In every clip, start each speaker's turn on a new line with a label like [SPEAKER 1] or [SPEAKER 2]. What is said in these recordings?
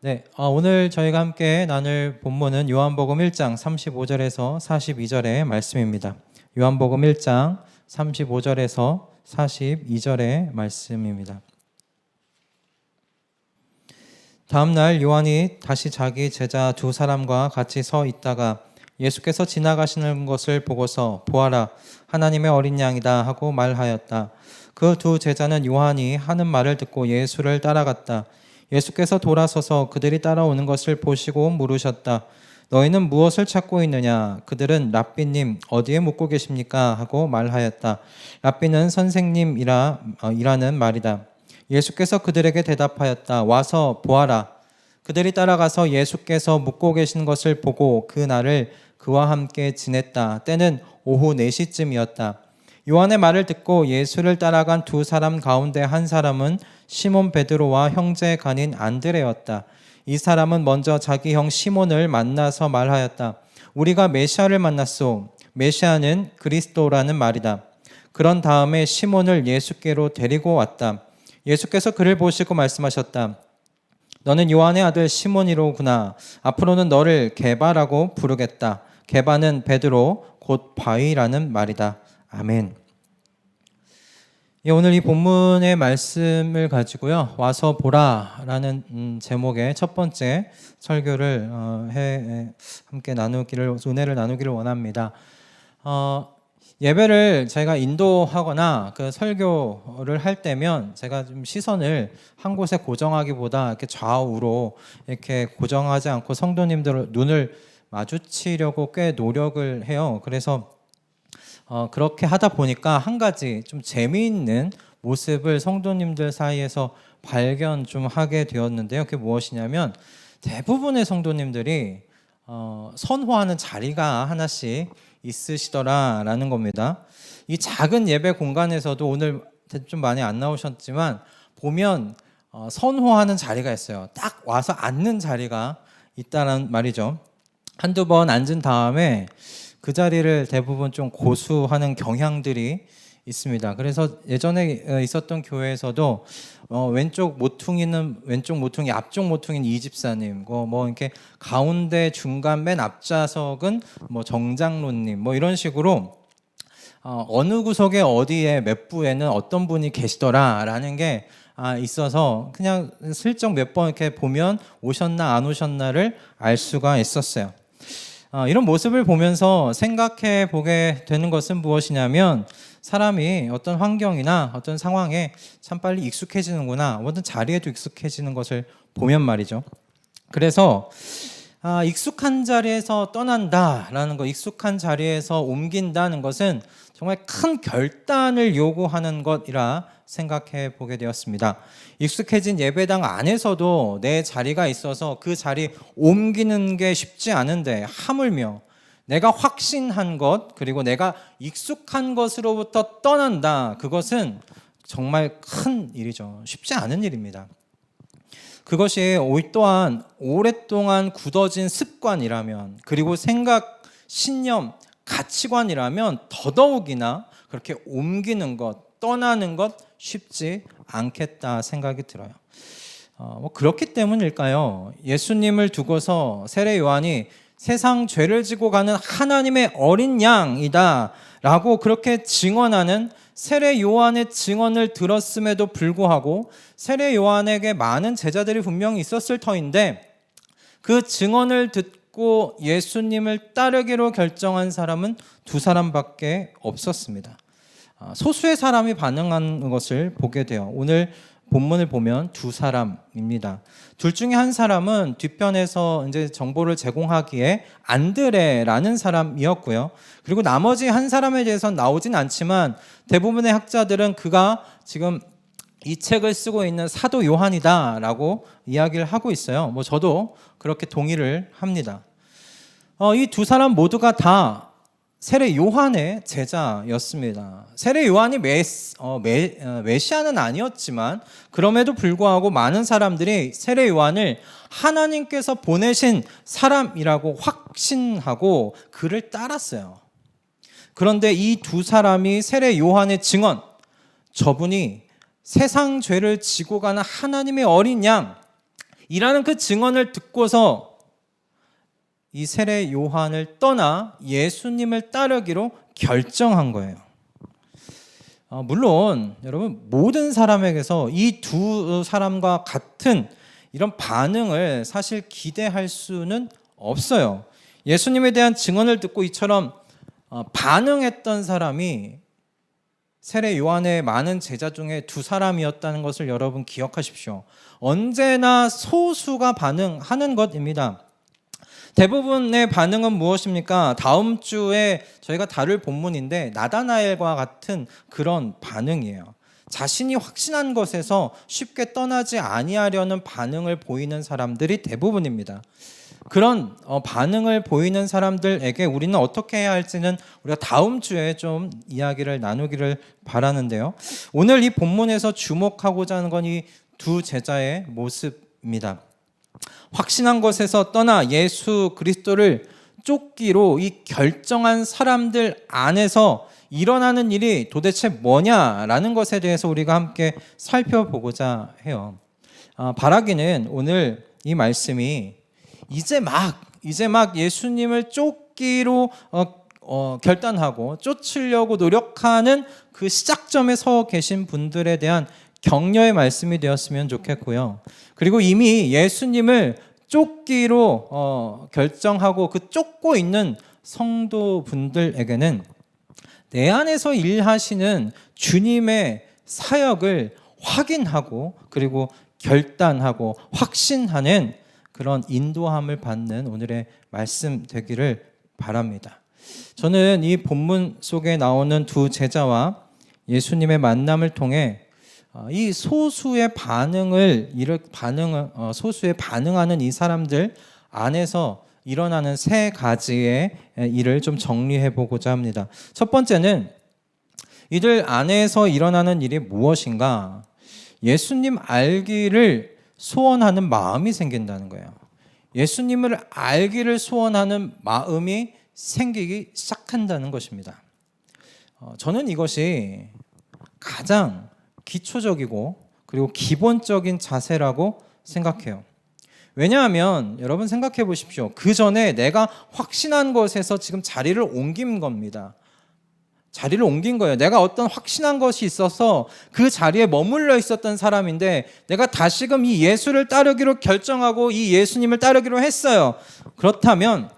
[SPEAKER 1] 네, 오늘 저희가 함께 나눌 본문은 요한복음 1장 35절에서 42절의 말씀입니다. 요한복음 1장 35절에서 42절의 말씀입니다. 다음 날 요한이 다시 자기 제자 두 사람과 같이 서 있다가 예수께서 지나가시는 것을 보고서 보아라, 하나님의 어린 양이다 하고 말하였다. 그 두 제자는 요한이 하는 말을 듣고 예수를 따라갔다. 예수께서 돌아서서 그들이 따라오는 것을 보시고 물으셨다. 너희는 무엇을 찾고 있느냐? 그들은 랍비님 어디에 묵고 계십니까? 하고 말하였다. 랍비는 선생님이라는 말이다. 예수께서 그들에게 대답하였다. 와서 보아라. 그들이 따라가서 예수께서 묵고 계신 것을 보고 그 날을 그와 함께 지냈다. 때는 오후 4시쯤이었다. 요한의 말을 듣고 예수를 따라간 두 사람 가운데 한 사람은 시몬 베드로와 형제 간인 안드레였다. 이 사람은 먼저 자기 형 시몬을 만나서 말하였다. 우리가 메시아를 만났소. 메시아는 그리스도라는 말이다. 그런 다음에 시몬을 예수께로 데리고 왔다. 예수께서 그를 보시고 말씀하셨다. 너는 요한의 아들 시몬이로구나. 앞으로는 너를 게바라고 부르겠다. 게바는 베드로 곧 바위라는 말이다. 아멘. 오늘 이 본문의 말씀을 가지고요, 와서 보라라는 제목의 첫 번째 설교를 함께 은혜를 나누기를 원합니다. 예배를 제가 인도하거나 그 설교를 할 때면 제가 좀 시선을 한 곳에 고정하기보다 이렇게 좌우로 이렇게 고정하지 않고 성도님들 눈을 마주치려고 꽤 노력을 해요. 그래서 그렇게 하다 보니까 한 가지 좀 재미있는 모습을 성도님들 사이에서 발견 좀 하게 되었는데요. 그게 무엇이냐면 대부분의 성도님들이 선호하는 자리가 하나씩 있으시더라라는 겁니다. 이 작은 예배 공간에서도 오늘 좀 많이 안 나오셨지만 보면 선호하는 자리가 있어요. 딱 와서 앉는 자리가 있다는 말이죠. 한두 번 앉은 다음에 그 자리를 대부분 좀 고수하는 경향들이 있습니다. 그래서 예전에 있었던 교회에서도 왼쪽 모퉁이, 앞쪽 모퉁이는 이 집사님, 뭐 이렇게 가운데 중간 맨 앞좌석은 뭐 정장로님, 뭐 이런 식으로 어느 구석에 어디에 몇 부에는 어떤 분이 계시더라라는 게 있어서 그냥 슬쩍 몇 번 이렇게 보면 오셨나 안 오셨나를 알 수가 있었어요. 이런 모습을 보면서 생각해 보게 되는 것은 무엇이냐면 사람이 어떤 환경이나 어떤 상황에 참 빨리 익숙해지는구나, 어떤 자리에도 익숙해지는 것을 보면 말이죠. 그래서 익숙한 자리에서 떠난다라는 것, 익숙한 자리에서 옮긴다는 것은 정말 큰 결단을 요구하는 것이라 생각해 보게 되었습니다. 익숙해진 예배당 안에서도 내 자리가 있어서 그 자리 옮기는 게 쉽지 않은데 하물며 내가 확신한 것, 그리고 내가 익숙한 것으로부터 떠난다, 그것은 정말 큰 일이죠. 쉽지 않은 일입니다. 그것이 또한 오랫동안 굳어진 습관이라면, 그리고 생각, 신념, 가치관이라면 더더욱이나 그렇게 옮기는 것, 떠나는 것 쉽지 않겠다 생각이 들어요. 그렇기 때문일까요? 예수님을 두고서 세례 요한이 세상 죄를 지고 가는 하나님의 어린 양이다 라고 그렇게 증언하는 세례 요한의 증언을 들었음에도 불구하고 세례 요한에게 많은 제자들이 분명히 있었을 터인데 그 증언을 듣고 예수님을 따르기로 결정한 사람은 두 사람밖에 없었습니다. 소수의 사람이 반응한 것을 보게 돼요. 오늘 본문을 보면 두 사람입니다. 둘 중에 한 사람은 뒤편에서 이제 정보를 제공하기에 안드레라는 사람이었고요. 그리고 나머지 한 사람에 대해서는 나오진 않지만 대부분의 학자들은 그가 지금 이 책을 쓰고 있는 사도 요한이다라고 이야기를 하고 있어요. 저도 그렇게 동의를 합니다. 이 두 사람 모두가 다 세례 요한의 제자였습니다. 세례 요한이 메시아는 아니었지만 그럼에도 불구하고 많은 사람들이 세례 요한을 하나님께서 보내신 사람이라고 확신하고 그를 따랐어요. 그런데 이 두 사람이 세례 요한의 증언, 저분이 세상 죄를 지고 가는 하나님의 어린 양, 이라는 그 증언을 듣고서 이 세례 요한을 떠나 예수님을 따르기로 결정한 거예요. 물론 여러분, 모든 사람에게서 이 두 사람과 같은 이런 반응을 사실 기대할 수는 없어요. 예수님에 대한 증언을 듣고 이처럼 반응했던 사람이 세례 요한의 많은 제자 중에 두 사람이었다는 것을 여러분 기억하십시오. 언제나 소수가 반응하는 것입니다. 대부분의 반응은 무엇입니까? 다음 주에 저희가 다룰 본문인데 나다나엘과 같은 그런 반응이에요. 자신이 확신한 것에서 쉽게 떠나지 아니하려는 반응을 보이는 사람들이 대부분입니다. 그런 반응을 보이는 사람들에게 우리는 어떻게 해야 할지는 우리가 다음 주에 좀 이야기를 나누기를 바라는데요. 오늘 이 본문에서 주목하고자 하는 건 이 두 제자의 모습입니다. 확신한 것에서 떠나 예수 그리스도를 쫓기로 이 결정한 사람들 안에서 일어나는 일이 도대체 뭐냐라는 것에 대해서 우리가 함께 살펴보고자 해요. 바라기는 오늘 이 말씀이 이제 막 예수님을 쫓기로 결단하고 쫓으려고 노력하는 그 시작점에 서 계신 분들에 대한 격려의 말씀이 되었으면 좋겠고요. 그리고 이미 예수님을 쫓기로 결정하고 그 쫓고 있는 성도분들에게는 내 안에서 일하시는 주님의 사역을 확인하고 그리고 결단하고 확신하는 그런 인도함을 받는 오늘의 말씀 되기를 바랍니다. 저는 이 본문 속에 나오는 두 제자와 예수님의 만남을 통해 이 소수에 반응하는 이 사람들 안에서 일어나는 세 가지의 일을 좀 정리해 보고자 합니다. 첫 번째는 이들 안에서 일어나는 일이 무엇인가? 예수님 알기를 소원하는 마음이 생긴다는 거예요. 예수님을 알기를 소원하는 마음이 생기기 시작한다는 것입니다. 저는 이것이 가장 기초적이고 그리고 기본적인 자세라고 생각해요. 왜냐하면 여러분 생각해 보십시오. 그 전에 내가 확신한 것에서 지금 자리를 옮긴 겁니다. 자리를 옮긴 거예요. 내가 어떤 확신한 것이 있어서 그 자리에 머물러 있었던 사람인데 내가 다시금 이 예수를 따르기로 결정하고 이 예수님을 따르기로 했어요. 그렇다면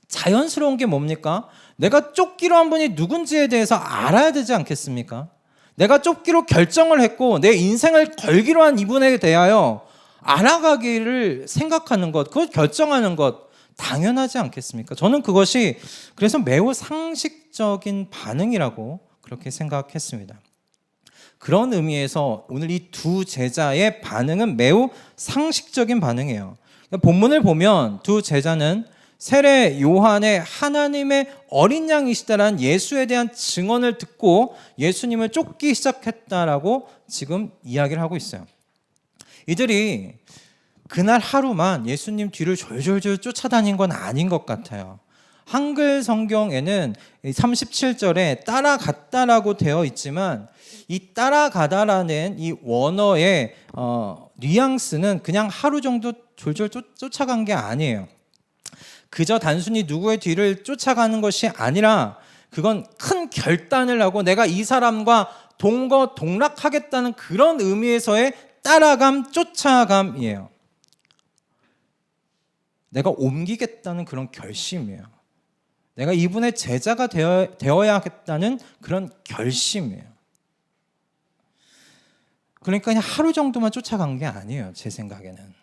[SPEAKER 1] 자연스러운 게 뭡니까? 내가 쫓기로 한 분이 누군지에 대해서 알아야 되지 않겠습니까? 내가 쫓기로 결정을 했고 내 인생을 걸기로 한 이분에 대하여 알아가기를 생각하는 것, 그걸 결정하는 것 당연하지 않겠습니까? 저는 그것이 그래서 매우 상식적인 반응이라고 그렇게 생각했습니다. 그런 의미에서 오늘 이 두 제자의 반응은 매우 상식적인 반응이에요. 본문을 보면 두 제자는 세례 요한의 하나님의 어린 양이시다라는 예수에 대한 증언을 듣고 예수님을 쫓기 시작했다라고 지금 이야기를 하고 있어요. 이들이 그날 하루만 예수님 뒤를 졸졸졸 쫓아다닌 건 아닌 것 같아요. 한글 성경에는 37절에 따라갔다라고 되어 있지만 이 따라가다라는 이 원어의 뉘앙스는 그냥 하루 정도 졸졸 쫓아간 게 아니에요. 그저 단순히 누구의 뒤를 쫓아가는 것이 아니라 그건 큰 결단을 하고 내가 이 사람과 동거동락하겠다는 그런 의미에서의 따라감, 쫓아감이에요. 내가 옮기겠다는 그런 결심이에요. 내가 이분의 제자가 되어야겠다는 그런 결심이에요. 그러니까 그냥 하루 정도만 쫓아간 게 아니에요. 제 생각에는.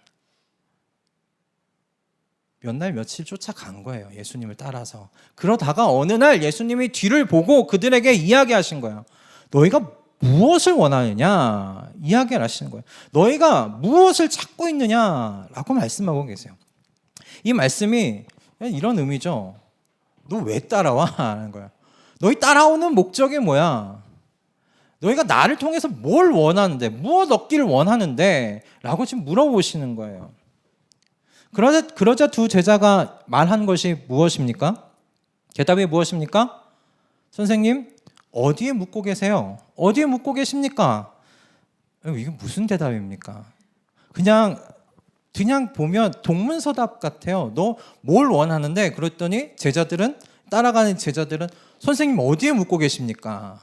[SPEAKER 1] 몇 날 며칠 쫓아간 거예요. 예수님을 따라서. 그러다가 어느 날 예수님이 뒤를 보고 그들에게 이야기하신 거예요. 너희가 무엇을 원하느냐? 이야기를 하시는 거예요. 너희가 무엇을 찾고 있느냐라고 말씀하고 계세요. 이 말씀이 이런 의미죠. 너 왜 따라와? 하는 거예요. 너희 따라오는 목적이 뭐야? 너희가 나를 통해서 뭘 원하는데, 무엇 얻기를 원하는데? 라고 지금 물어보시는 거예요. 그러자 두 제자가 말한 것이 무엇입니까? 대답이 무엇입니까? 선생님, 어디에 묻고 계세요? 어디에 묻고 계십니까? 이게 무슨 대답입니까? 그냥 그냥 보면 동문서답 같아요. 너 뭘 원하는데? 그랬더니 따라가는 제자들은 선생님 어디에 묻고 계십니까?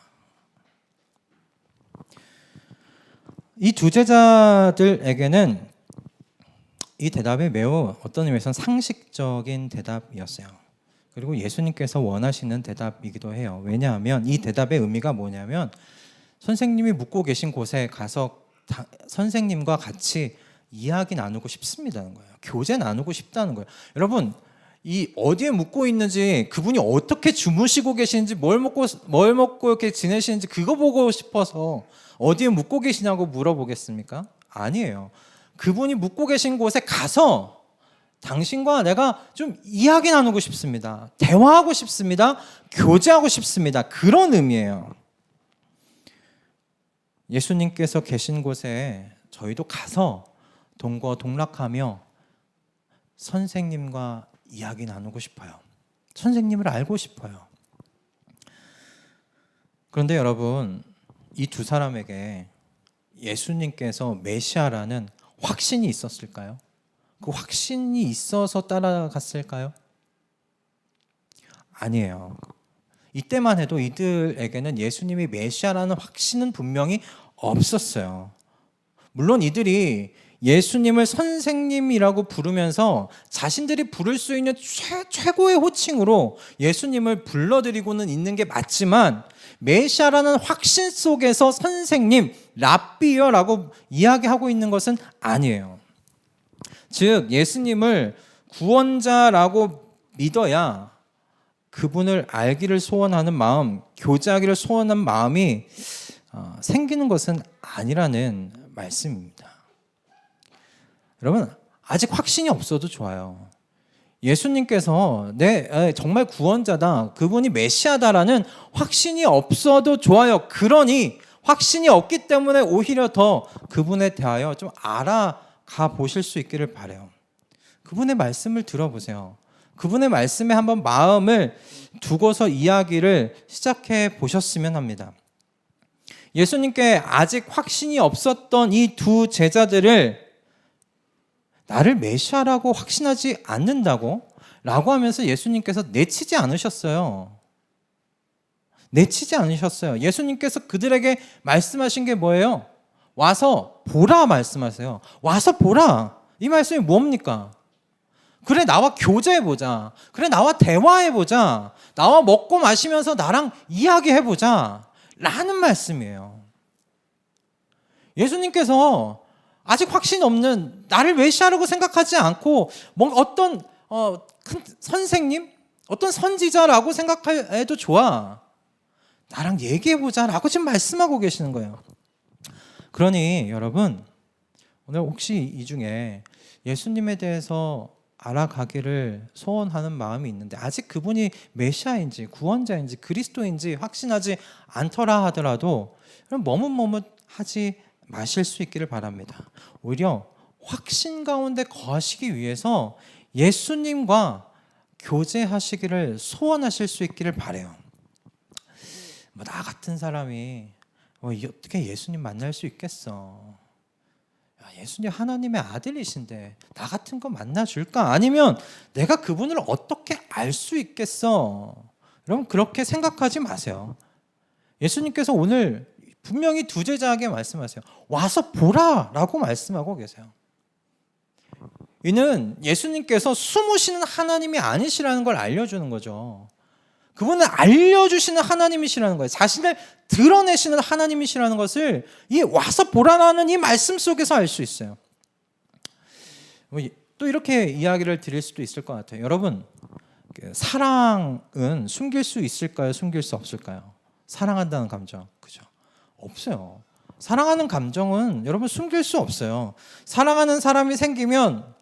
[SPEAKER 1] 이 두 제자들에게는 이 대답이 매우 어떤 의미에서는 상식적인 대답이었어요. 그리고 예수님께서 원하시는 대답이기도 해요. 왜냐하면 이 대답의 의미가 뭐냐면 선생님이 묵고 계신 곳에 가서 선생님과 같이 이야기 나누고 싶습니다는 거예요. 교제 나누고 싶다는 거예요. 여러분, 이 어디에 묵고 있는지, 그분이 어떻게 주무시고 계시는지, 뭘 먹고 이렇게 지내시는지 그거 보고 싶어서 어디에 묵고 계시냐고 물어보겠습니까? 아니에요. 그분이 묵고 계신 곳에 가서 당신과 내가 좀 이야기 나누고 싶습니다. 대화하고 싶습니다. 교제하고 싶습니다. 그런 의미예요. 예수님께서 계신 곳에 저희도 가서 동거동락하며 선생님과 이야기 나누고 싶어요. 선생님을 알고 싶어요. 그런데 여러분, 이 두 사람에게 예수님께서 메시아라는 확신이 있었을까요? 그 확신이 있어서 따라갔을까요? 아니에요. 이때만 해도 이들에게는 예수님이 메시아라는 확신은 분명히 없었어요. 물론 이들이 예수님을 선생님이라고 부르면서 자신들이 부를 수 있는 최고의 호칭으로 예수님을 불러드리고는 있는 게 맞지만 메시아라는 확신 속에서 선생님, 랍비여라고 이야기하고 있는 것은 아니에요. 즉 예수님을 구원자라고 믿어야 그분을 알기를 소원하는 마음, 교제하기를 소원하는 마음이 생기는 것은 아니라는 말씀입니다. 여러분, 아직 확신이 없어도 좋아요. 예수님께서 정말 구원자다, 그분이 메시아다라는 확신이 없어도 좋아요. 그러니 확신이 없기 때문에 오히려 더 그분에 대하여 좀 알아가 보실 수 있기를 바라요. 그분의 말씀을 들어보세요. 그분의 말씀에 한번 마음을 두고서 이야기를 시작해 보셨으면 합니다. 예수님께 아직 확신이 없었던 이 두 제자들을 나를 메시아라고 확신하지 않는다고? 라고 하면서 예수님께서 내치지 않으셨어요. 내치지 않으셨어요. 예수님께서 그들에게 말씀하신 게 뭐예요? 와서 보라 말씀하세요. 와서 보라. 이 말씀이 뭡니까? 그래, 나와 교제해보자. 그래, 나와 대화해보자. 나와 먹고 마시면서 나랑 이야기해보자. 라는 말씀이에요. 예수님께서 아직 확신 없는 나를 메시아라고 생각하지 않고 뭔가 어떤 큰 선생님, 어떤 선지자라고 생각해도 좋아. 나랑 얘기해보자라고 지금 말씀하고 계시는 거예요. 그러니 여러분, 오늘 혹시 이 중에 예수님에 대해서 알아가기를 소원하는 마음이 있는데 아직 그분이 메시아인지 구원자인지 그리스도인지 확신하지 않더라 하더라도 머뭇머뭇하지 마실 수 있기를 바랍니다. 오히려 확신 가운데 거하시기 위해서 예수님과 교제하시기를 소원하실 수 있기를 바라요. 나 같은 사람이 어떻게 예수님 만날 수 있겠어? 예수님 하나님의 아들이신데 나 같은 거 만나줄까? 아니면 내가 그분을 어떻게 알 수 있겠어? 여러분, 그렇게 생각하지 마세요. 예수님께서 오늘 분명히 두 제자에게 말씀하세요. 와서 보라 라고 말씀하고 계세요. 이는 예수님께서 숨으시는 하나님이 아니시라는 걸 알려주는 거죠. 그분은 알려주시는 하나님이시라는 거예요. 자신을 드러내시는 하나님이시라는 것을 이 와서 보라라는 이 말씀 속에서 알 수 있어요. 또 이렇게 이야기를 드릴 수도 있을 것 같아요. 여러분, 사랑은 숨길 수 있을까요? 숨길 수 없을까요? 사랑한다는 감정, 그죠? 없어요. 사랑하는 감정은 여러분 숨길 수 없어요. 사랑하는 사람이 생기면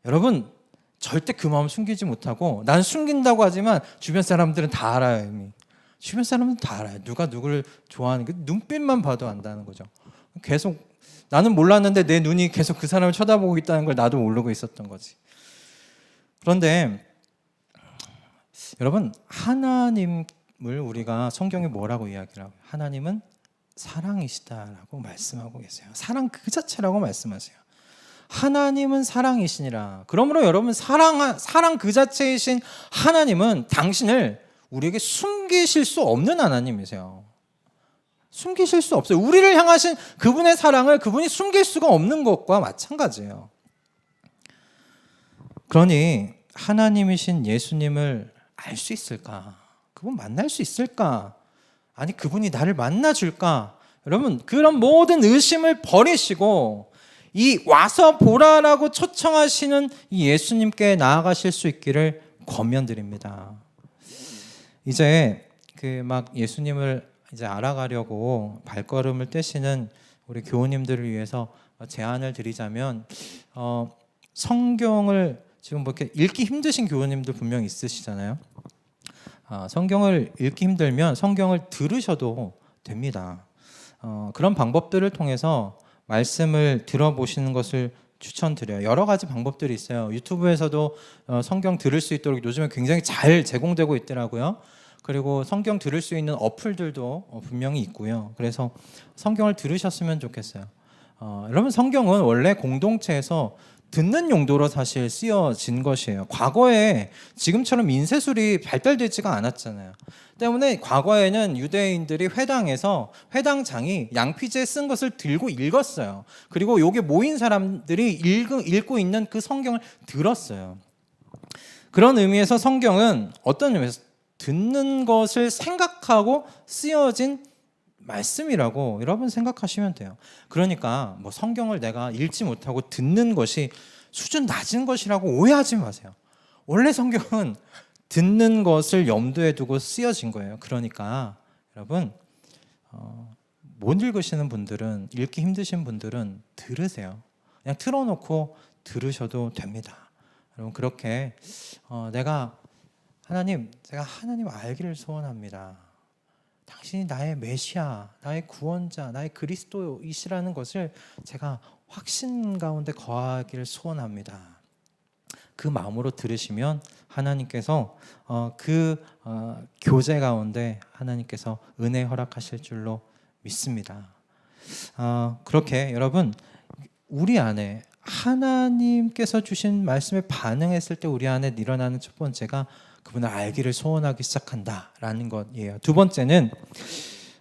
[SPEAKER 1] 여러분 절대 그 마음 숨기지 못하고, 난 숨긴다고 하지만 주변 사람들은 다 알아요. 이미 주변 사람은 다 알아요. 누가 누구를 좋아하는 게 눈빛만 봐도 안다는 거죠. 계속 나는 몰랐는데 내 눈이 계속 그 사람을 쳐다보고 있다는 걸 나도 모르고 있었던 거지. 그런데 여러분, 하나님을 우리가 성경에 뭐라고 이야기를 하고, 하나님은 사랑이시다라고 말씀하고 계세요. 사랑 그 자체라고 말씀하세요. 하나님은 사랑이시니라. 그러므로 여러분 사랑 그 자체이신 하나님은 당신을 우리에게 숨기실 수 없는 하나님이세요. 숨기실 수 없어요. 우리를 향하신 그분의 사랑을 그분이 숨길 수가 없는 것과 마찬가지예요. 그러니 하나님이신 예수님을 알 수 있을까? 그분 만날 수 있을까? 아니 그분이 나를 만나줄까? 여러분 그런 모든 의심을 버리시고 이 와서 보라라고 초청하시는 이 예수님께 나아가실 수 있기를 권면드립니다. 이제 그 막 예수님을 이제 알아가려고 발걸음을 떼시는 우리 교우님들을 위해서 제안을 드리자면 성경을 지금 뭐 이렇게 읽기 힘드신 교우님들 분명 있으시잖아요. 성경을 읽기 힘들면 성경을 들으셔도 됩니다. 그런 방법들을 통해서 말씀을 들어보시는 것을 추천드려요. 여러 가지 방법들이 있어요. 유튜브에서도 성경 들을 수 있도록 요즘에 굉장히 잘 제공되고 있더라고요. 그리고 성경 들을 수 있는 어플들도 분명히 있고요. 그래서 성경을 들으셨으면 좋겠어요. 여러분 성경은 원래 공동체에서 듣는 용도로 사실 쓰여진 것이에요. 과거에 지금처럼 인쇄술이 발달되지가 않았잖아요. 때문에 과거에는 유대인들이 회당에서 회당장이 양피지에 쓴 것을 들고 읽었어요. 그리고 여기 모인 사람들이 읽고 있는 그 성경을 들었어요. 그런 의미에서 성경은 어떤 의미에서 듣는 것을 생각하고 쓰여진 말씀이라고 여러분 생각하시면 돼요. 그러니까 뭐 성경을 내가 읽지 못하고 듣는 것이 수준 낮은 것이라고 오해하지 마세요. 원래 성경은 듣는 것을 염두에 두고 쓰여진 거예요. 그러니까 여러분 못 읽으시는 분들은, 읽기 힘드신 분들은 들으세요. 그냥 틀어놓고 들으셔도 됩니다. 여러분 그렇게 제가 하나님 알기를 소원합니다. 당신이 나의 메시아, 나의 구원자, 나의 그리스도이시라는 것을 제가 확신 가운데 거하기를 소원합니다. 그 마음으로 들으시면 하나님께서 교제 가운데 하나님께서 은혜 허락하실 줄로 믿습니다. 그렇게 여러분 우리 안에 하나님께서 주신 말씀에 반응했을 때 우리 안에 일어나는 첫 번째가 그분을 알기를 소원하기 시작한다라는 것이에요. 두 번째는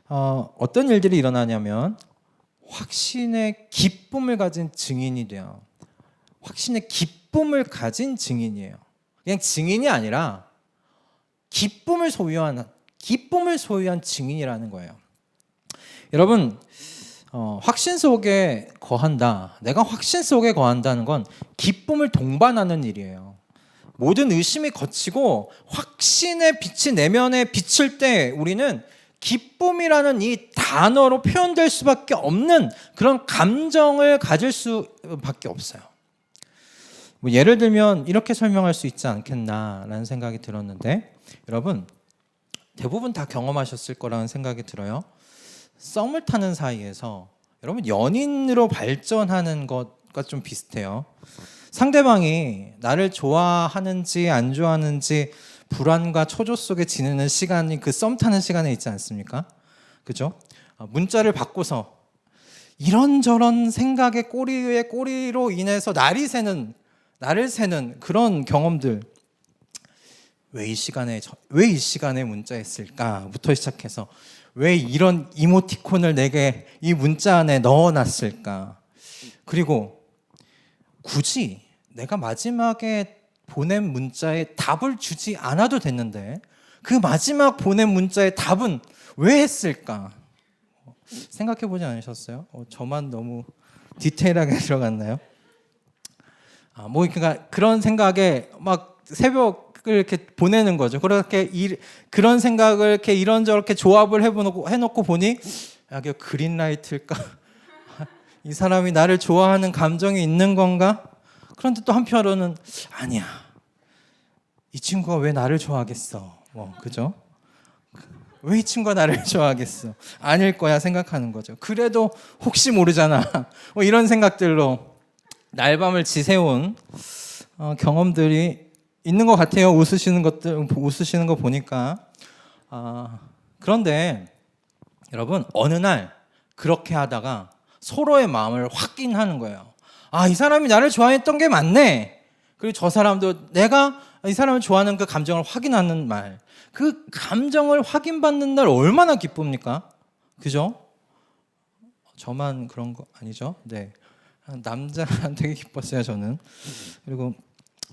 [SPEAKER 1] 어떤 일들이 일어나냐면 확신의 기쁨을 가진 증인이 돼요. 확신의 기쁨을 가진 증인이에요. 그냥 증인이 아니라 기쁨을 소유한 증인이라는 거예요. 여러분 확신 속에 거한다. 내가 확신 속에 거한다는 건 기쁨을 동반하는 일이에요. 모든 의심이 거치고 확신의 빛이 내면에 비칠 때 우리는 기쁨이라는 이 단어로 표현될 수밖에 없는 그런 감정을 가질 수밖에 없어요. 뭐 예를 들면 이렇게 설명할 수 있지 않겠나라는 생각이 들었는데 여러분 대부분 다 경험하셨을 거라는 생각이 들어요. 썸을 타는 사이에서 여러분 연인으로 발전하는 것과 좀 비슷해요. 상대방이 나를 좋아하는지 안 좋아하는지 불안과 초조 속에 지내는 시간이 그 썸 타는 시간에 있지 않습니까? 그죠? 문자를 받고서 이런저런 생각의 꼬리로 인해서 나를 새는 그런 경험들. 왜 이 시간에 문자했을까부터 시작해서 왜 이런 이모티콘을 내게 이 문자 안에 넣어놨을까? 그리고 굳이 내가 마지막에 보낸 문자에 답을 주지 않아도 됐는데 그 마지막 보낸 문자의 답은 왜 했을까? 생각해 보지 않으셨어요? 저만 너무 디테일하게 들어갔나요? 그러니까 그런 생각에 막 새벽을 이렇게 보내는 거죠. 그런 생각을 이렇게 이런저렇게 조합을 해놓고 보니 이게 그린라이트일까? 이 사람이 나를 좋아하는 감정이 있는 건가? 그런데 또 한편으로는 아니야. 이 친구가 왜 나를 좋아하겠어? 그죠? 왜 이 친구가 나를 좋아하겠어? 아닐 거야 생각하는 거죠. 그래도 혹시 모르잖아. 이런 생각들로 날밤을 지새운 경험들이 있는 것 같아요. 웃으시는 거 보니까. 그런데 여러분 어느 날 그렇게 하다가 서로의 마음을 확인하는 거예요. 아, 이 사람이 나를 좋아했던 게 맞네. 그리고 저 사람도 내가 이 사람을 좋아하는 그 감정을 확인하는 말. 그 감정을 확인받는 날 얼마나 기쁩니까? 그죠? 저만 그런 거 아니죠? 네. 남자는 되게 기뻤어요, 저는. 그리고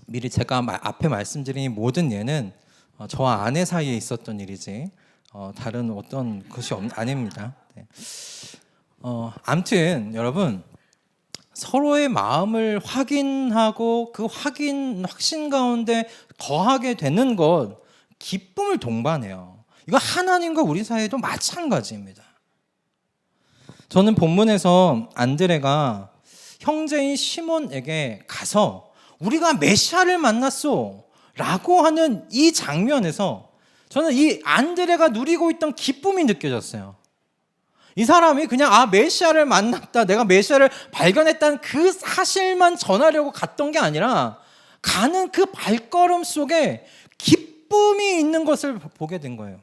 [SPEAKER 1] 미리 제가 앞에 말씀드린 이 모든 예는 저와 아내 사이에 있었던 일이지 다른 어떤 것이 아닙니다. 네. 아무튼 여러분, 서로의 마음을 확인하고 그 확신 가운데 거하게 되는 것, 기쁨을 동반해요. 이거 하나님과 우리 사이에도 마찬가지입니다. 저는 본문에서 안드레가 형제인 시몬에게 가서 우리가 메시아를 만났소 라고 하는 이 장면에서 저는 이 안드레가 누리고 있던 기쁨이 느껴졌어요. 이 사람이 그냥 메시아를 만났다, 내가 메시아를 발견했다는 그 사실만 전하려고 갔던 게 아니라 가는 그 발걸음 속에 기쁨이 있는 것을 보게 된 거예요.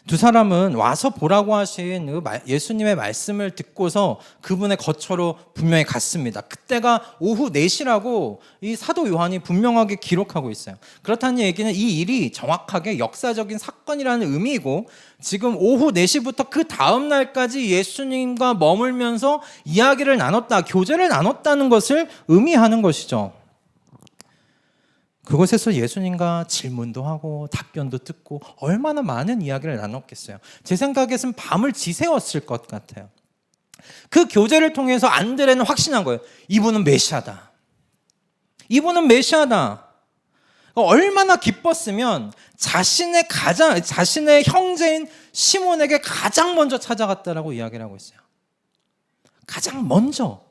[SPEAKER 1] 두 사람은 와서 보라고 하신 예수님의 말씀을 듣고서 그분의 거처로 분명히 갔습니다. 그때가 오후 4시라고 이 사도 요한이 분명하게 기록하고 있어요. 그렇다는 얘기는 이 일이 정확하게 역사적인 사건이라는 의미이고, 지금 오후 4시부터 그 다음 날까지 예수님과 머물면서 이야기를 나눴다, 교제를 나눴다는 것을 의미하는 것이죠. 그곳에서 예수님과 질문도 하고 답변도 듣고 얼마나 많은 이야기를 나눴겠어요. 제 생각에는 밤을 지새웠을 것 같아요. 그 교제를 통해서 안드레는 확신한 거예요. 이분은 메시아다. 이분은 메시아다. 얼마나 기뻤으면 자신의 형제인 시몬에게 가장 먼저 찾아갔다라고 이야기를 하고 있어요. 가장 먼저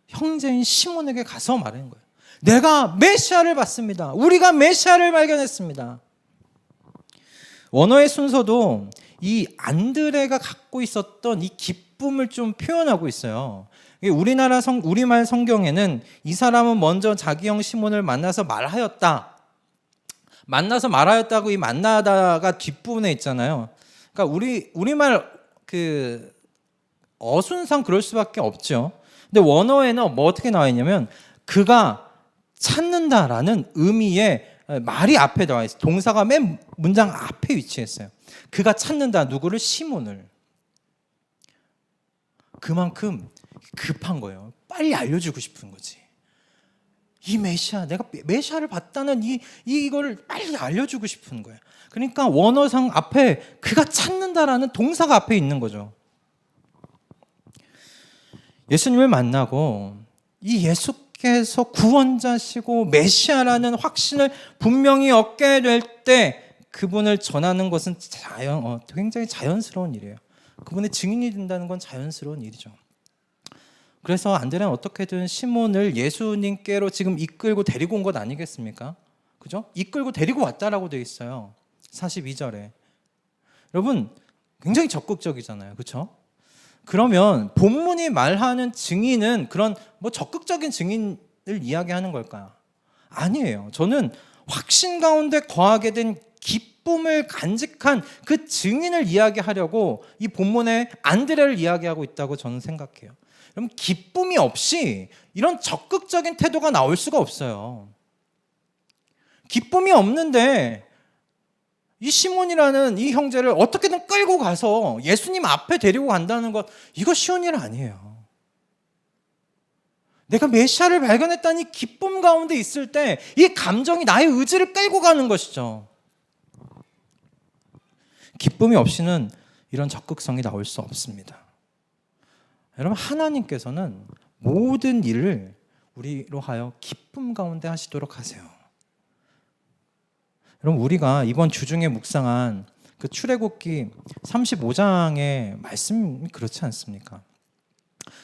[SPEAKER 1] 형제인 시몬에게 가서 말하는 거예요. 내가 메시아를 봤습니다. 우리가 메시아를 발견했습니다. 원어의 순서도 이 안드레가 갖고 있었던 이 기쁨을 좀 표현하고 있어요. 우리말 성경에는 이 사람은 먼저 자기 형 시몬을 만나서 말하였다고 이 만나다가 뒷부분에 있잖아요. 그러니까 우리말 그 어순상 그럴 수밖에 없죠. 근데 원어에는 어떻게 나와 있냐면 그가 찾는다라는 의미의 말이 앞에 나와 있어요. 동사가 맨 문장 앞에 위치했어요. 그가 찾는다. 누구를? 시몬을. 그만큼 급한 거예요. 빨리 알려주고 싶은 거지. 이 메시아, 내가 메시아를 봤다는 이걸 빨리 알려주고 싶은 거예요. 그러니까 원어상 앞에 그가 찾는다라는 동사가 앞에 있는 거죠. 예수님을 만나고 이 예수께서 구원자시고 메시아라는 확신을 분명히 얻게 될 때 그분을 전하는 것은 굉장히 자연스러운 일이에요. 그분의 증인이 된다는 건 자연스러운 일이죠. 그래서 안드레는 어떻게든 시몬을 예수님께로 지금 이끌고 데리고 온 것 아니겠습니까? 그죠? 이끌고 데리고 왔다라고 되어 있어요. 42절에. 여러분, 굉장히 적극적이잖아요. 그렇죠? 그러면 본문이 말하는 증인은 그런 적극적인 증인을 이야기하는 걸까요? 아니에요. 저는 확신 가운데 거하게 된 기쁨을 간직한 그 증인을 이야기하려고 이 본문에 안드레를 이야기하고 있다고 저는 생각해요. 그럼 기쁨이 없이 이런 적극적인 태도가 나올 수가 없어요. 기쁨이 없는데 이 시몬이라는 이 형제를 어떻게든 끌고 가서 예수님 앞에 데리고 간다는 것, 이거 쉬운 일 아니에요. 내가 메시아를 발견했다는 이 기쁨 가운데 있을 때 이 감정이 나의 의지를 끌고 가는 것이죠. 기쁨이 없이는 이런 적극성이 나올 수 없습니다. 여러분, 하나님께서는 모든 일을 우리로 하여 기쁨 가운데 하시도록 하세요. 여러분, 우리가 이번 주중에 묵상한 그 출애굽기 35장의 말씀이 그렇지 않습니까?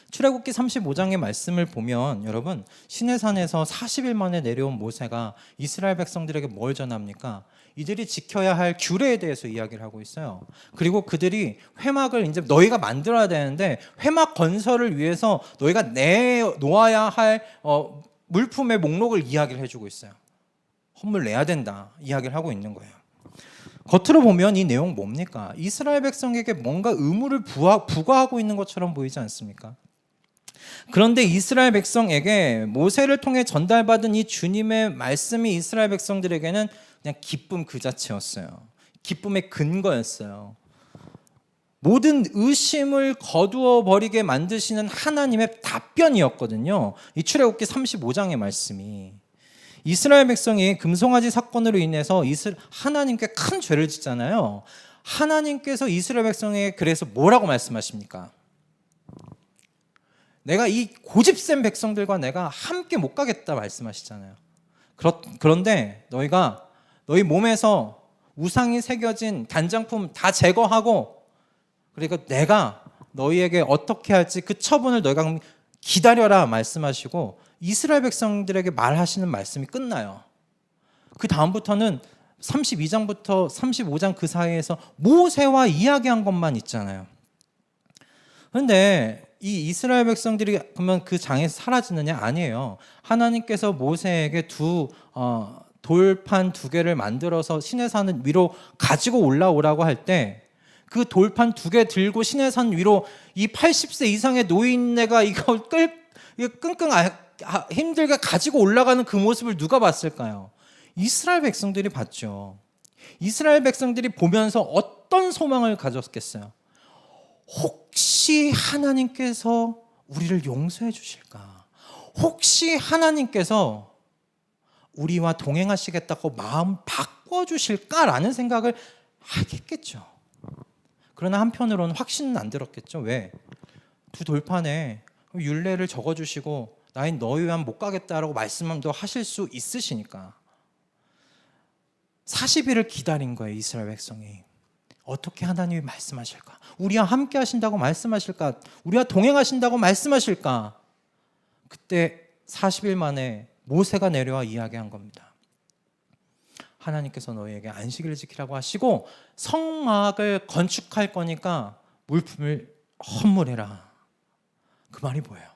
[SPEAKER 1] 출애굽기 35장의 말씀을 보면 여러분, 시내산에서 40일 만에 내려온 모세가 이스라엘 백성들에게 뭘 전합니까? 이들이 지켜야 할 규례에 대해서 이야기를 하고 있어요. 그리고 그들이 회막을 이제 너희가 만들어야 되는데 회막 건설을 위해서 너희가 내놓아야 할 물품의 목록을 이야기를 해주고 있어요. 헌물 내야 된다 이야기를 하고 있는 거예요. 겉으로 보면 이 내용 뭡니까? 이스라엘 백성에게 뭔가 의무를 부과하고 있는 것처럼 보이지 않습니까? 그런데 이스라엘 백성에게 모세를 통해 전달받은 이 주님의 말씀이 이스라엘 백성들에게는 그냥 기쁨 그 자체였어요. 기쁨의 근거였어요. 모든 의심을 거두어 버리게 만드시는 하나님의 답변이었거든요. 이 출애굽기 35장의 말씀이. 이스라엘 백성이 금송아지 사건으로 인해서 하나님께 큰 죄를 짓잖아요. 하나님께서 이스라엘 백성에게 그래서 뭐라고 말씀하십니까? 내가 이 고집센 백성들과 내가 함께 못 가겠다 말씀하시잖아요. 그런데 너희 몸에서 우상이 새겨진 단장품 다 제거하고, 그러니까 내가 너희에게 어떻게 할지 그 처분을 너희가 기다려라 말씀하시고 이스라엘 백성들에게 말하시는 말씀이 끝나요. 그 다음부터는 32장부터 35장 그 사이에서 모세와 이야기한 것만 있잖아요. 그런데 이 이스라엘 백성들이 그러면 그 장에서 사라지느냐? 아니에요. 하나님께서 모세에게 돌판 2개를 만들어서 시내산 위로 가지고 올라오라고 할 때 그 돌판 2개 들고 시내산 위로 이 80세 이상의 노인네가 이걸 끙끙 힘들게 가지고 올라가는 그 모습을 누가 봤을까요? 이스라엘 백성들이 봤죠. 이스라엘 백성들이 보면서 어떤 소망을 가졌겠어요? 혹시 하나님께서 우리를 용서해 주실까? 혹시 하나님께서 우리와 동행하시겠다고 마음 바꿔주실까라는 생각을 하겠겠죠. 그러나 한편으로는 확신은 안 들었겠죠. 왜? 2 돌판에 율례를 적어주시고 나인 너희와 못 가겠다라고 말씀도 하실 수 있으시니까 40일을 기다린 거예요. 이스라엘 백성이. 어떻게 하나님이 말씀하실까? 우리와 함께 하신다고 말씀하실까? 우리와 동행하신다고 말씀하실까? 그때 40일 만에 모세가 내려와 이야기한 겁니다. 하나님께서 너희에게 안식일을 지키라고 하시고 성막을 건축할 거니까 물품을 헌물해라. 그 말이 뭐예요?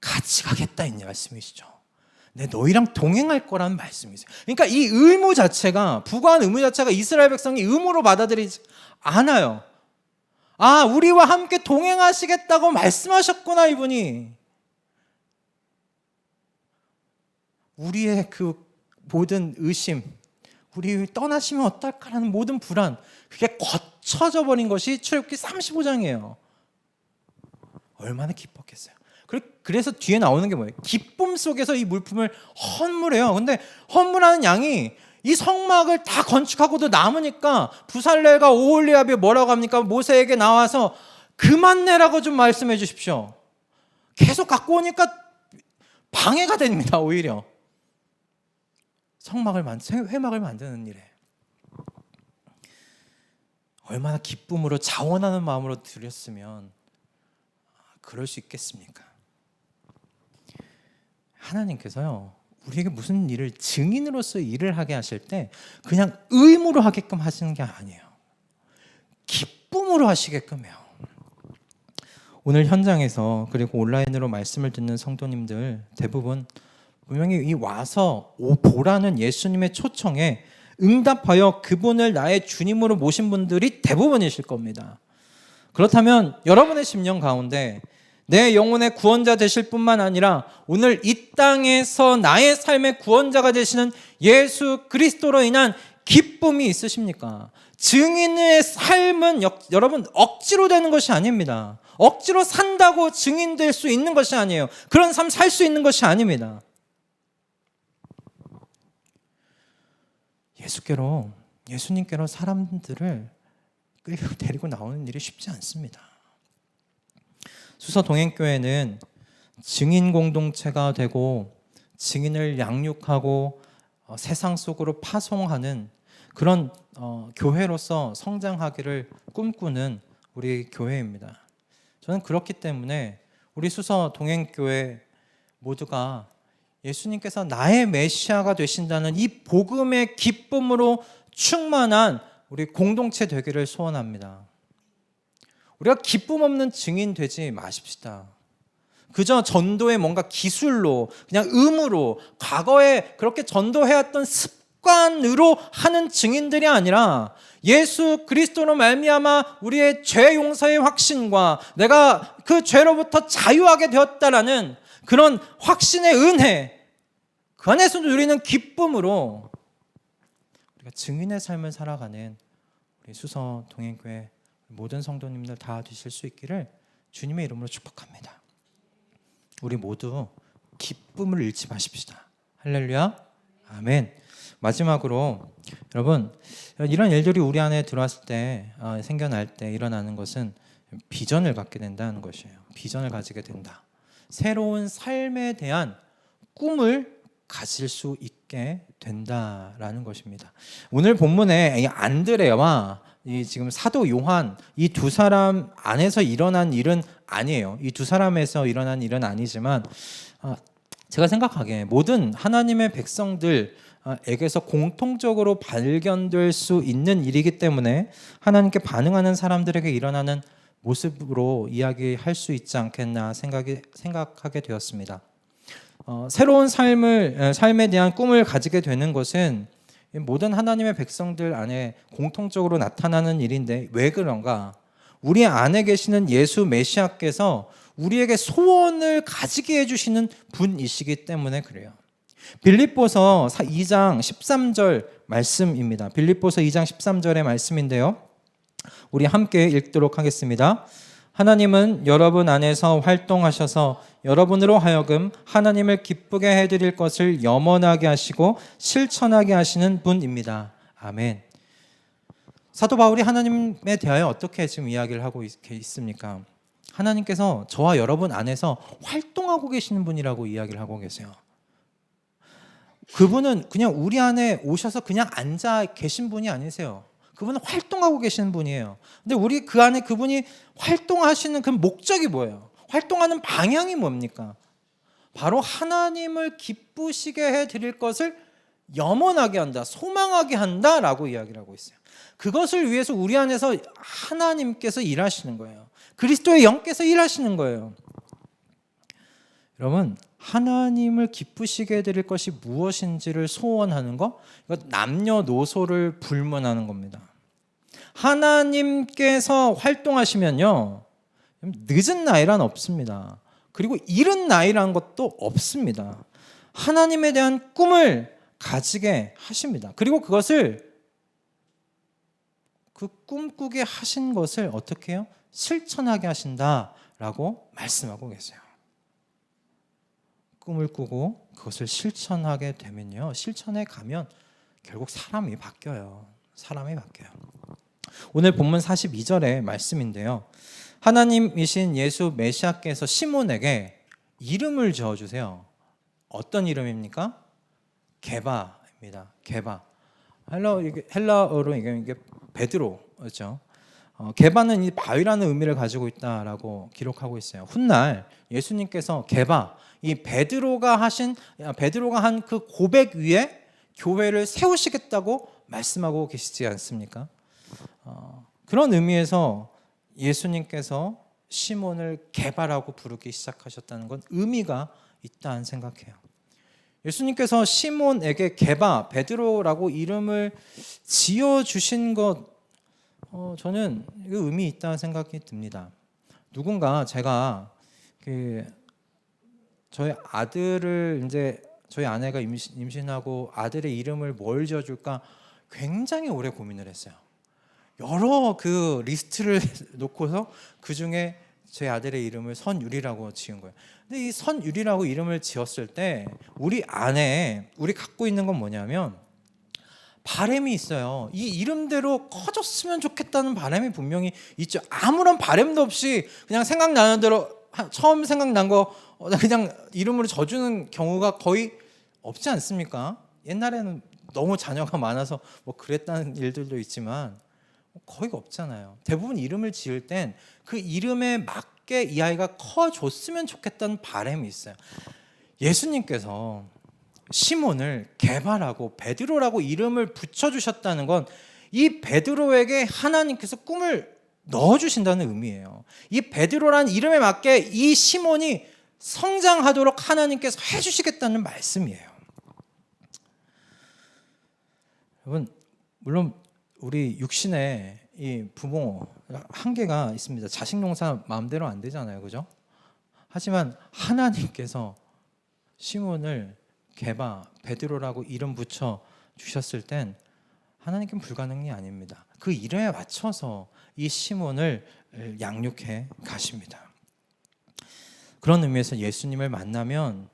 [SPEAKER 1] 같이 가겠다 이 말씀이시죠. 내 너희랑 동행할 거라는 말씀이세요. 그러니까 이 의무 자체가, 부과한 의무 자체가 이스라엘 백성이 의무로 받아들이지 않아요. 아, 우리와 함께 동행하시겠다고 말씀하셨구나 이분이. 우리의 그 모든 의심, 우리 떠나시면 어떨까라는 모든 불안, 그게 거쳐져 버린 것이 출애굽기 35장이에요. 얼마나 기뻤겠어요. 그래서 뒤에 나오는 게 뭐예요? 기쁨 속에서 이 물품을 헌물해요. 근데 헌물하는 양이 이 성막을 다 건축하고도 남으니까 부살렐과 오홀리압이 뭐라고 합니까? 모세에게 나와서 그만 내라고 좀 말씀해 주십시오. 계속 갖고 오니까 방해가 됩니다. 오히려 회막을 만드는 일에 얼마나 기쁨으로 자원하는 마음으로 드렸으면 그럴 수 있겠습니까? 하나님께서요, 우리에게 무슨 일을 증인으로서 일을 하게 하실 때 그냥 의무로 하게끔 하시는 게 아니에요. 기쁨으로 하시게끔 해요. 오늘 현장에서 그리고 온라인으로 말씀을 듣는 성도님들 대부분 분명히 이 와서 보라는 예수님의 초청에 응답하여 그분을 나의 주님으로 모신 분들이 대부분이실 겁니다. 그렇다면 여러분의 심령 가운데 내 영혼의 구원자 되실 뿐만 아니라 오늘 이 땅에서 나의 삶의 구원자가 되시는 예수 그리스도로 인한 기쁨이 있으십니까? 증인의 삶은 여러분 억지로 되는 것이 아닙니다. 억지로 산다고 증인될 수 있는 것이 아니에요. 그런 삶 살 수 있는 것이 아닙니다. 예수님께로 사람들을 끌고 데리고 나오는 일이 쉽지 않습니다. 수서 동행교회는 증인 공동체가 되고 증인을 양육하고 세상 속으로 파송하는 그런 교회로서 성장하기를 꿈꾸는 우리 교회입니다. 저는 그렇기 때문에 우리 수서 동행교회 모두가 예수님께서 나의 메시아가 되신다는 이 복음의 기쁨으로 충만한 우리 공동체 되기를 소원합니다. 우리가 기쁨 없는 증인 되지 마십시다. 그저 전도의 뭔가 기술로, 그냥 의무로, 과거에 그렇게 전도해왔던 습관으로 하는 증인들이 아니라 예수 그리스도로 말미암아 우리의 죄 용서의 확신과 내가 그 죄로부터 자유하게 되었다라는 그런 확신의 은혜, 그 안에서 누리는 기쁨으로 우리가 증인의 삶을 살아가는 우리 수서 동행교회 모든 성도님들 다 되실 수 있기를 주님의 이름으로 축복합니다. 우리 모두 기쁨을 잃지 마십시다. 할렐루야, 아멘. 마지막으로 여러분, 이런 일들이 우리 안에 들어왔을 때, 생겨날 때 일어나는 것은 비전을 갖게 된다는 것이에요. 비전을 가지게 된다. 새로운 삶에 대한 꿈을 가질 수 있게 된다라는 것입니다. 오늘 본문에 이 안드레와 이 지금 사도 요한, 이 두 사람 안에서 일어난 일은 아니에요. 이 두 사람에서 일어난 일은 아니지만 제가 생각하기에 모든 하나님의 백성들에게서 공통적으로 발견될 수 있는 일이기 때문에 하나님께 반응하는 사람들에게 일어나는 모습으로 이야기할 수 있지 않겠나 생각하게 되었습니다. 새로운 삶에 대한 꿈을 가지게 되는 것은 모든 하나님의 백성들 안에 공통적으로 나타나는 일인데 왜 그런가? 우리 안에 계시는 예수 메시아께서 우리에게 소원을 가지게 해주시는 분이시기 때문에 그래요. 빌립보서 2장 13절 말씀입니다. 빌립보서 2장 13절의 말씀인데요. 우리 함께 읽도록 하겠습니다. 하나님은 여러분 안에서 활동하셔서 여러분으로 하여금 하나님을 기쁘게 해드릴 것을 염원하게 하시고 실천하게 하시는 분입니다. 아멘. 사도 바울이 하나님에 대하여 어떻게 지금 이야기를 하고 있습니까? 하나님께서 저와 여러분 안에서 활동하고 계시는 분이라고 이야기를 하고 계세요. 그분은 그냥 우리 안에 오셔서 그냥 앉아 계신 분이 아니세요. 그분은 활동하고 계시는 분이에요. 근데 우리 그 안에 그분이 활동하시는 그 목적이 뭐예요? 활동하는 방향이 뭡니까? 바로 하나님을 기쁘시게 해드릴 것을 염원하게 한다, 소망하게 한다라고 이야기를 하고 있어요. 그것을 위해서 우리 안에서 하나님께서 일하시는 거예요. 그리스도의 영께서 일하시는 거예요. 여러분, 하나님을 기쁘시게 해드릴 것이 무엇인지를 소원하는 거, 이거 남녀노소를 불문하는 겁니다. 하나님께서 활동하시면요, 늦은 나이란 없습니다. 그리고 이른 나이란 것도 없습니다. 하나님에 대한 꿈을 가지게 하십니다. 그리고 그것을 그 꿈꾸게 하신 것을 어떻게 해요? 실천하게 하신다라고 말씀하고 계세요. 꿈을 꾸고 그것을 실천하게 되면요, 실천해 가면 결국 사람이 바뀌어요. 사람이 바뀌어요. 오늘 본문 42절의 말씀인데요, 하나님이신 예수 메시아께서 시몬에게 이름을 지어주세요. 어떤 이름입니까? 게바입니다. 게바. 헬라어로 이게 베드로죠. 게바는 이 바위라는 의미를 가지고 있다라고 기록하고 있어요. 훗날 예수님께서 게바, 이 베드로가 한 그 고백 위에 교회를 세우시겠다고 말씀하고 계시지 않습니까? 그런 의미에서 예수님께서 시몬을 게바라고 부르기 시작하셨다는 건 의미가 있다는 생각해요. 예수님께서 시몬에게 게바, 베드로라고 이름을 지어주신 것, 저는 의미 있다는 생각이 듭니다. 누군가 제가 저희 아들을 이제 저희 아내가 임신하고 아들의 이름을 뭘 지어줄까 굉장히 오래 고민을 했어요. 여러 그 리스트를 놓고서 그 중에 제 아들의 이름을 선율이라고 지은 거예요. 근데 이 선율이라고 이름을 지었을 때 우리 안에 우리 갖고 있는 건 뭐냐면 바람이 있어요. 이 이름대로 커졌으면 좋겠다는 바람이 분명히 있죠. 아무런 바람도 없이 그냥 생각나는 대로 처음 생각난 거 그냥 이름으로 져주는 경우가 거의 없지 않습니까? 옛날에는 너무 자녀가 많아서 뭐 그랬다는 일들도 있지만 거의 없잖아요. 대부분 이름을 지을 땐 그 이름에 맞게 이 아이가 커졌으면 좋겠다는 바람이 있어요. 예수님께서 시몬을 게바라고 베드로라고 이름을 붙여주셨다는 건 이 베드로에게 하나님께서 꿈을 넣어주신다는 의미예요. 이 베드로라는 이름에 맞게 이 시몬이 성장하도록 하나님께서 해주시겠다는 말씀이에요. 여러분, 물론 우리 육신의 이 부모 한계가 있습니다. 자식 농사 마음대로 안 되잖아요, 그죠? 하지만 하나님께서 시몬을 게바, 베드로라고 이름 붙여 주셨을 땐 하나님께는 불가능이 아닙니다. 그 이름에 맞춰서 이 시몬을 양육해 가십니다. 그런 의미에서 예수님을 만나면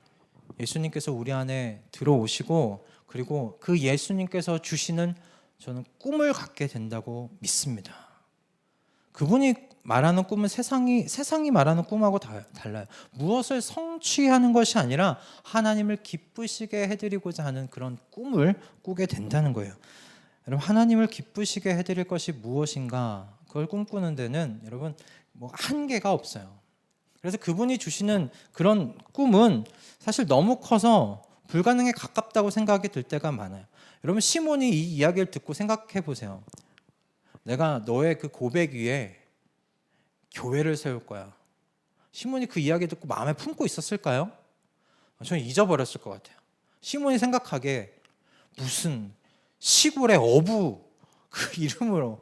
[SPEAKER 1] 예수님께서 우리 안에 들어오시고, 그리고 그 예수님께서 주시는 저는 꿈을 갖게 된다고 믿습니다. 그분이 말하는 꿈은 세상이 말하는 꿈하고 달라요. 무엇을 성취하는 것이 아니라 하나님을 기쁘시게 해드리고자 하는 그런 꿈을 꾸게 된다는 거예요. 여러분, 하나님을 기쁘시게 해드릴 것이 무엇인가, 그걸 꿈꾸는 데는 여러분 뭐 한계가 없어요. 그래서 그분이 주시는 그런 꿈은 사실 너무 커서 불가능에 가깝다고 생각이 들 때가 많아요. 여러분, 시몬이 이 이야기를 듣고 생각해 보세요. 내가 너의 그 고백 위에 교회를 세울 거야. 시몬이 그 이야기 듣고 마음에 품고 있었을까요? 저는 잊어버렸을 것 같아요. 시몬이 생각하기에 무슨 시골의 어부 그 이름으로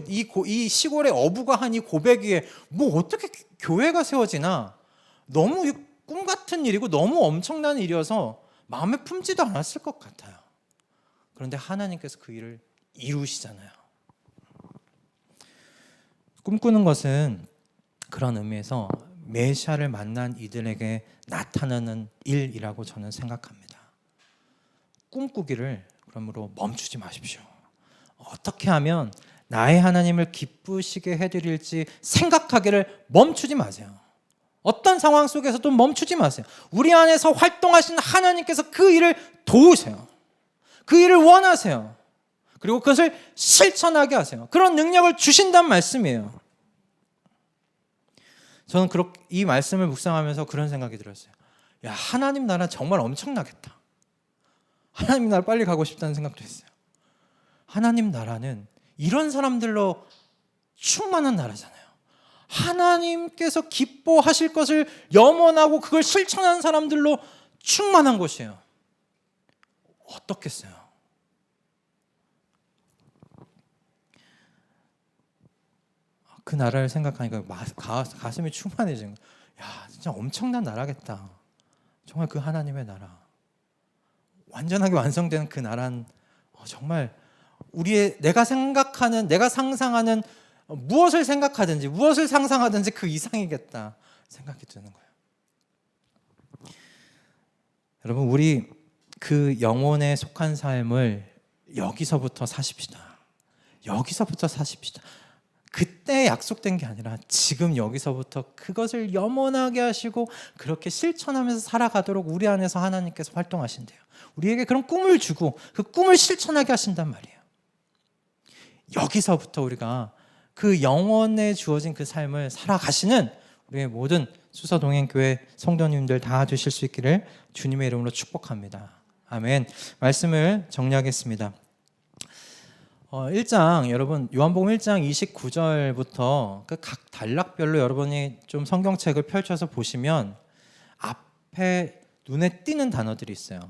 [SPEAKER 1] 이 시골의 어부가 한 이 고백 위에 뭐 어떻게 교회가 세워지나, 너무 꿈 같은 일이고 너무 엄청난 일이어서 마음에 품지도 않았을 것 같아요. 그런데 하나님께서 그 일을 이루시잖아요. 꿈꾸는 것은 그런 의미에서 메시아를 만난 이들에게 나타나는 일이라고 저는 생각합니다. 꿈꾸기를 그러므로 멈추지 마십시오. 어떻게 하면 나의 하나님을 기쁘시게 해드릴지 생각하기를 멈추지 마세요. 어떤 상황 속에서도 멈추지 마세요. 우리 안에서 활동하시는 하나님께서 그 일을 도우세요. 그 일을 원하세요. 그리고 그것을 실천하게 하세요. 그런 능력을 주신다는 말씀이에요. 저는 이 말씀을 묵상하면서 그런 생각이 들었어요. 야, 하나님 나라 정말 엄청나겠다. 하나님 나라 빨리 가고 싶다는 생각도 했어요. 하나님 나라는 이런 사람들로 충만한 나라잖아요. 하나님께서 기뻐하실 것을 염원하고 그걸 실천하는 사람들로 충만한 곳이에요. 어떻겠어요? 그 나라를 생각하니까 가슴이 충만해지는 거예요. 야, 진짜 엄청난 나라겠다. 정말 그 하나님의 나라, 완전하게 완성되는 그 나라는 정말 내가 생각하는, 내가 상상하는 무엇을 생각하든지 무엇을 상상하든지 그 이상이겠다 생각이 드는 거예요. 여러분, 우리 그 영혼에 속한 삶을 여기서부터 사십시다. 여기서부터 사십시다. 그때 약속된 게 아니라 지금 여기서부터 그것을 염원하게 하시고 그렇게 실천하면서 살아가도록 우리 안에서 하나님께서 활동하신대요. 우리에게 그런 꿈을 주고 그 꿈을 실천하게 하신단 말이에요. 여기서부터 우리가 그 영혼에 주어진 그 삶을 살아가시는 우리의 모든 수서동행교회 성도님들 다 되실 수 있기를 주님의 이름으로 축복합니다. 아멘. 말씀을 정리하겠습니다. 1장, 여러분 요한복음 1장 29절부터 그 각 단락별로 여러분이 좀 성경책을 펼쳐서 보시면 앞에 눈에 띄는 단어들이 있어요.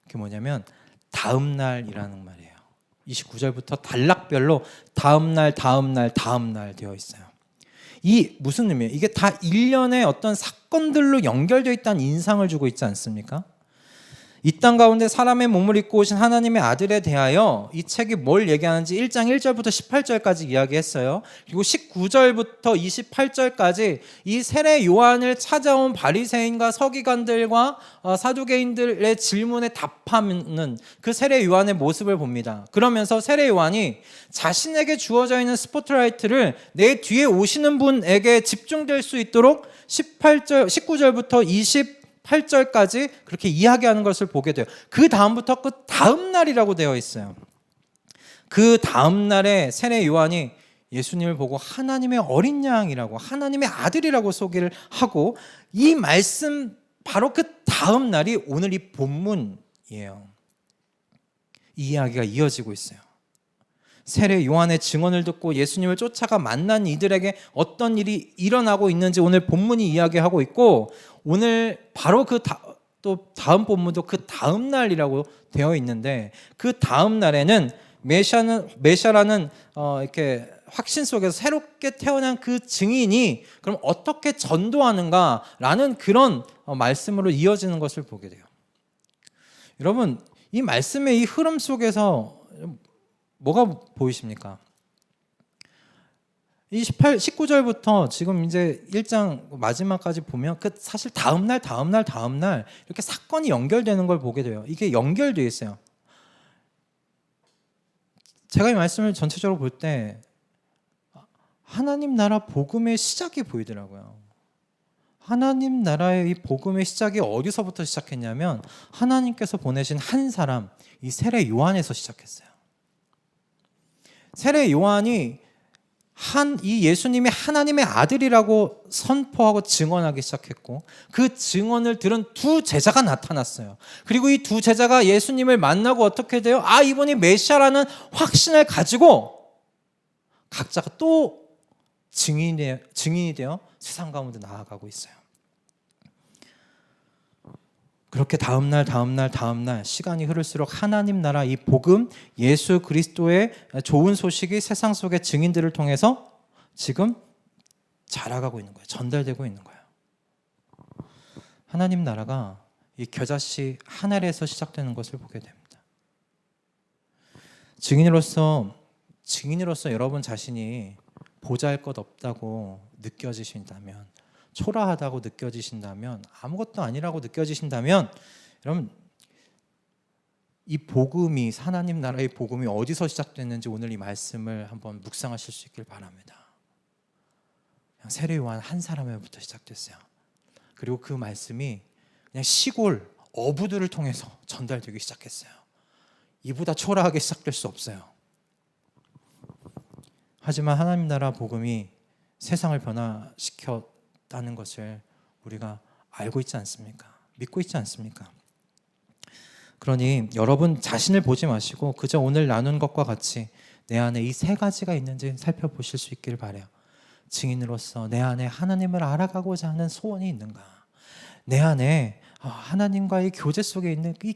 [SPEAKER 1] 그게 뭐냐면 다음 날이라는 말이에요. 29절부터 단락별로 다음 날 되어 있어요. 이 무슨 의미예요? 이게 다 일련의 어떤 사건들로 연결되어 있다는 인상을 주고 있지 않습니까? 이 땅 가운데 사람의 몸을 입고 오신 하나님의 아들에 대하여 이 책이 뭘 얘기하는지 1장 1절부터 18절까지 이야기했어요. 그리고 19절부터 28절까지 이 세례 요한을 찾아온 바리새인과 서기관들과 사두개인들의 질문에 답하는 그 세례 요한의 모습을 봅니다. 그러면서 세례 요한이 자신에게 주어져 있는 스포트라이트를 내 뒤에 오시는 분에게 집중될 수 있도록 19절부터 28절까지 그렇게 이야기하는 것을 보게 돼요. 그 다음부터 그 다음 날이라고 되어 있어요. 그 다음 날에 세례 요한이 예수님을 보고 하나님의 어린 양이라고, 하나님의 아들이라고 소개를 하고, 이 말씀 바로 그 다음 날이 오늘 이 본문이에요. 이 이야기가 이어지고 있어요. 세례 요한의 증언을 듣고 예수님을 쫓아가 만난 이들에게 어떤 일이 일어나고 있는지 오늘 본문이 이야기하고 있고, 오늘 바로 또 다음 본문도 그 다음 날이라고 되어 있는데, 그 다음 날에는 메시아라는 이렇게 확신 속에서 새롭게 태어난 그 증인이 그럼 어떻게 전도하는가라는 그런 말씀으로 이어지는 것을 보게 돼요. 여러분, 이 말씀의 이 흐름 속에서 뭐가 보이십니까? 이 19절부터 지금 이제 1장 마지막까지 보면 그 사실 다음날 이렇게 사건이 연결되는 걸 보게 돼요. 이게 연결되어 있어요. 제가 이 말씀을 전체적으로 볼 때 하나님 나라 복음의 시작이 보이더라고요. 하나님 나라의 이 복음의 시작이 어디서부터 시작했냐면 하나님께서 보내신 한 사람, 이 세례 요한에서 시작했어요. 세례 요한이 이 예수님이 하나님의 아들이라고 선포하고 증언하기 시작했고, 그 증언을 들은 두 제자가 나타났어요. 그리고 이 두 제자가 예수님을 만나고 어떻게 돼요? 이분이 메시아라는 확신을 가지고 각자가 또 증인이 되어 세상 가운데 나아가고 있어요. 그렇게 다음날 시간이 흐를수록 하나님 나라 이 복음, 예수 그리스도의 좋은 소식이 세상 속의 증인들을 통해서 지금 자라가고 있는 거예요. 전달되고 있는 거예요. 하나님 나라가 이 겨자씨 하늘에서 시작되는 것을 보게 됩니다. 증인으로서 여러분 자신이 보잘것 없다고 느껴지신다면, 초라하다고 느껴지신다면, 아무것도 아니라고 느껴지신다면, 여러분 이 복음이, 하나님 나라의 복음이 어디서 시작됐는지 오늘 이 말씀을 한번 묵상하실 수 있길 바랍니다. 그냥 세례 요한 한 사람에부터 시작됐어요. 그리고 그 말씀이 그냥 시골 어부들을 통해서 전달되기 시작했어요. 이보다 초라하게 시작될 수 없어요. 하지만 하나님 나라 복음이 세상을 변화시켰다는 것을 우리가 알고 있지 않습니까? 믿고 있지 않습니까? 그러니 여러분 자신을 보지 마시고 그저 오늘 나눈 것과 같이 내 안에 이 세 가지가 있는지 살펴보실 수 있기를 바라요. 증인으로서 내 안에 하나님을 알아가고자 하는 소원이 있는가? 내 안에 하나님과의 교제 속에 있는 이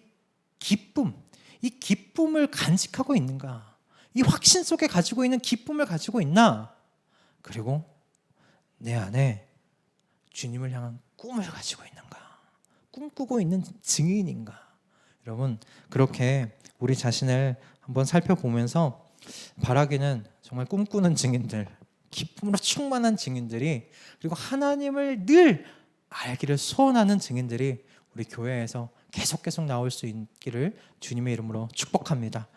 [SPEAKER 1] 기쁨을 간직하고 있는가? 이 확신 속에 가지고 있는 기쁨을 가지고 있나? 그리고 내 안에 주님을 향한 꿈을 가지고 있는가? 꿈꾸고 있는 증인인가? 여러분, 그렇게 우리 자신을 한번 살펴보면서 바라기는 정말 꿈꾸는 증인들, 기쁨으로 충만한 증인들이, 그리고 하나님을 늘 알기를 소원하는 증인들이 우리 교회에서 계속 나올 수 있기를 주님의 이름으로 축복합니다.